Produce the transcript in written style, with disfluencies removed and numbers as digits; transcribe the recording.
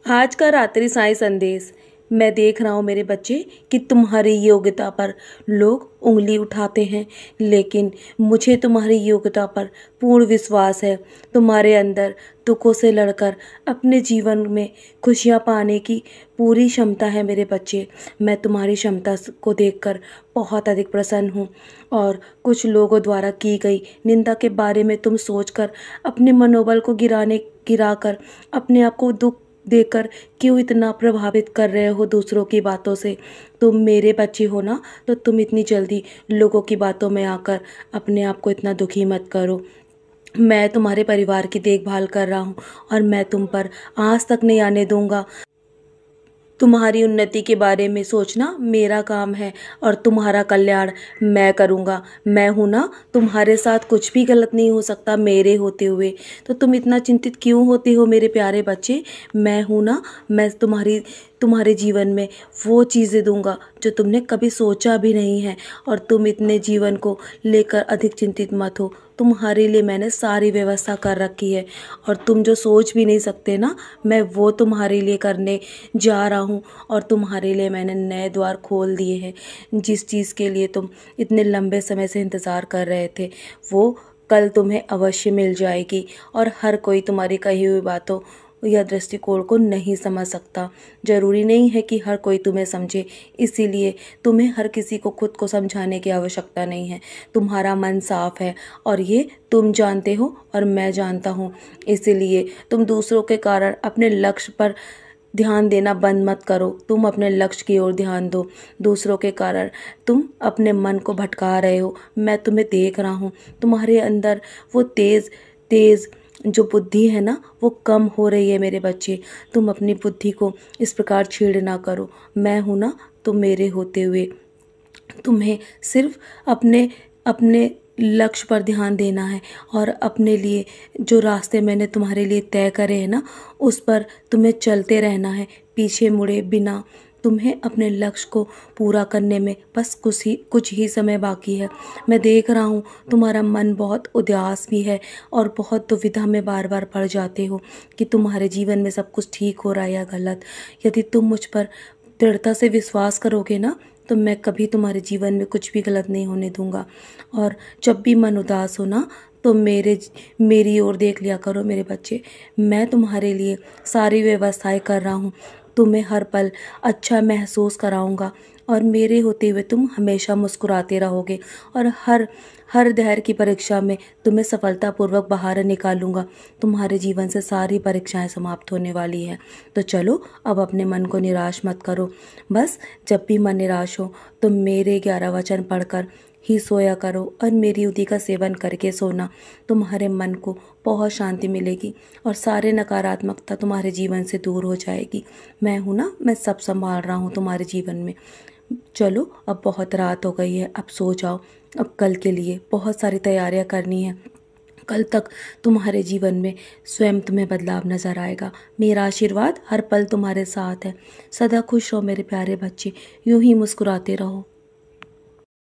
आज का रात्रि साईं संदेश। मैं देख रहा हूँ मेरे बच्चे कि तुम्हारी योग्यता पर लोग उंगली उठाते हैं, लेकिन मुझे तुम्हारी योग्यता पर पूर्ण विश्वास है। तुम्हारे अंदर दुखों से लड़कर अपने जीवन में खुशियाँ पाने की पूरी क्षमता है मेरे बच्चे। मैं तुम्हारी क्षमता को देखकर बहुत अधिक प्रसन्न हूँ और कुछ लोगों द्वारा की गई निंदा के बारे में तुम सोचकर अपने मनोबल को गिराकर अपने आप को दुख देकर क्यों इतना प्रभावित कर रहे हो दूसरों की बातों से। तुम मेरे बच्चे हो ना, तो तुम इतनी जल्दी लोगों की बातों में आकर अपने आप को इतना दुखी मत करो। मैं तुम्हारे परिवार की देखभाल कर रहा हूँ और मैं तुम पर आँच तक नहीं आने दूंगा। तुम्हारी उन्नति के बारे में सोचना मेरा काम है और तुम्हारा कल्याण मैं करूँगा। मैं हूँ ना, तुम्हारे साथ कुछ भी गलत नहीं हो सकता मेरे होते हुए। तो तुम इतना चिंतित क्यों होते हो मेरे प्यारे बच्चे। मैं हूँ ना, मैं तुम्हारे जीवन में वो चीज़ें दूंगा जो तुमने कभी सोचा भी नहीं है। और तुम इतने जीवन को लेकर अधिक चिंतित मत हो। तुम्हारे लिए मैंने सारी व्यवस्था कर रखी है और तुम जो सोच भी नहीं सकते ना, मैं वो तुम्हारे लिए करने जा रहा हूँ। और तुम्हारे लिए मैंने नए द्वार खोल दिए हैं। जिस चीज़ के लिए तुम इतने लंबे समय से इंतज़ार कर रहे थे, वो कल तुम्हें अवश्य मिल जाएगी। और हर कोई तुम्हारी कही हुई बातों या दृष्टिकोण को नहीं समझ सकता। जरूरी नहीं है कि हर कोई तुम्हें समझे, इसीलिए तुम्हें हर किसी को खुद को समझाने की आवश्यकता नहीं है। तुम्हारा मन साफ है और ये तुम जानते हो और मैं जानता हूँ। इसीलिए तुम दूसरों के कारण अपने लक्ष्य पर ध्यान देना बंद मत करो। तुम अपने लक्ष्य की ओर ध्यान दो। दूसरों के कारण तुम अपने मन को भटका रहे हो। मैं तुम्हें देख रहा हूँ, तुम्हारे अंदर वो तेज तेज जो बुद्धि है ना, वो कम हो रही है मेरे बच्चे। तुम अपनी बुद्धि को इस प्रकार छीड़ ना करो। मैं हूँ ना, तुम मेरे होते हुए तुम्हें सिर्फ अपने अपने लक्ष्य पर ध्यान देना है और अपने लिए जो रास्ते मैंने तुम्हारे लिए तय करे हैं ना, उस पर तुम्हें चलते रहना है, पीछे मुड़े बिना। तुम्हें अपने लक्ष्य को पूरा करने में बस कुछ ही समय बाकी है। मैं देख रहा हूँ तुम्हारा मन बहुत उदास भी है और बहुत दुविधा में बार बार पड़ जाते हो कि तुम्हारे जीवन में सब कुछ ठीक हो रहा है या गलत। यदि तुम मुझ पर दृढ़ता से विश्वास करोगे ना, तो मैं कभी तुम्हारे जीवन में कुछ भी गलत नहीं होने दूंगा। और जब भी मन उदास हो ना, तो मेरी ओर देख लिया करो मेरे बच्चे। मैं तुम्हारे लिए सारी व्यवस्थाएं कर रहा हूँ। तुम्हें हर पल अच्छा महसूस कराऊंगा और मेरे होते हुए तुम हमेशा मुस्कुराते रहोगे। और हर हर धैर्य की परीक्षा में तुम्हें सफलतापूर्वक बाहर निकालूंगा। तुम्हारे जीवन से सारी परीक्षाएं समाप्त होने वाली हैं। तो चलो, अब अपने मन को निराश मत करो। बस जब भी मन निराश हो तो मेरे 11 वचन पढ़कर ही सोया करो और मेरी उदी का सेवन करके सोना। तुम्हारे मन को बहुत शांति मिलेगी और सारे नकारात्मकता तुम्हारे जीवन से दूर हो जाएगी। मैं हूँ ना, मैं सब संभाल रहा हूँ तुम्हारे जीवन में। चलो, अब बहुत रात हो गई है, अब सो जाओ। अब कल के लिए बहुत सारी तैयारियां करनी है। कल तक तुम्हारे जीवन में स्वयं तुम्हें बदलाव नजर आएगा। मेरा आशीर्वाद हर पल तुम्हारे साथ है। सदा खुश रहो मेरे प्यारे बच्चे, यूं ही मुस्कुराते रहो।